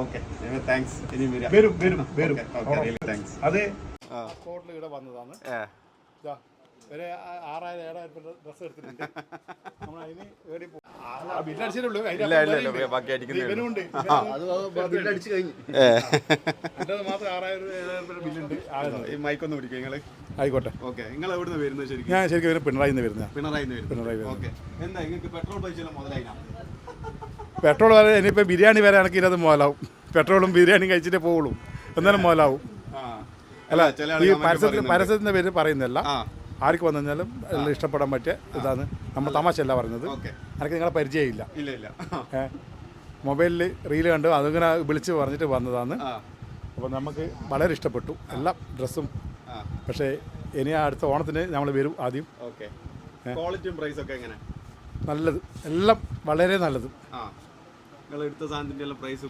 Okay thanks. ഇനി വരും thanks. അതെ സ്പോട്ടിൽ ഇവിടെ വന്നതാണ്. ഒരു 6,000-7,000 ഡ്രസ്സ് എടുത്തിട്ടുണ്ട്. നമ്മൾ അതിന് ബില്ലടിച്ചിട്ടുള്ളൂ. മാത്രം 6,000-7,000 ബില്ലുണ്ട്. ഈ മൈക്കൊന്ന് പിടിക്കും നിങ്ങൾ. ആയിക്കോട്ടെ. ഓക്കെ, നിങ്ങൾ എവിടുന്ന് വരുന്നത് ശരിക്കും? ഞാൻ ശരിക്കും വരുന്നത് പിണറായി വരുന്നത്. പിണറായി. ഓക്കെ, എന്താ നിങ്ങൾക്ക് പെട്രോൾ പൈസ മുതലായിനാ? പെട്രോൾ വരെ ഇനിയിപ്പോൾ ബിരിയാണി വരെ എനിക്ക് ഇത് മുതലാവും. പെട്രോളും ബിരിയാണിയും കഴിച്ചിട്ടേ പോകുള്ളൂ, എന്നാലും മുതലാവും. അല്ല, ഈ പരസ്യത്തിൻ്റെ പേര് പറയുന്നില്ല. ആർക്ക് വന്നു കഴിഞ്ഞാലും എല്ലാം ഇഷ്ടപ്പെടാൻ പറ്റിയ ഇതാണ്. നമ്മൾ തമാശയല്ല പറഞ്ഞത്. എനിക്ക് നിങ്ങളെ പരിചയമില്ല. മൊബൈലിൽ റീല് കണ്ട് അതിങ്ങനെ വിളിച്ച് പറഞ്ഞിട്ട് വന്നതാണ്. അപ്പോൾ നമുക്ക് വളരെ ഇഷ്ടപ്പെട്ടു എല്ലാ ഡ്രസ്സും. പക്ഷേ ഇനി അടുത്ത ഓണത്തിന് നമ്മൾ വരും ആദ്യം. ക്വാളിറ്റിയും പ്രൈസൊക്കെ എങ്ങനെ? നല്ലത്, എല്ലാം വളരെ നല്ലത്. നിങ്ങൾ എടുത്ത സാധനത്തിൻ്റെ എല്ലാം പ്രൈസ്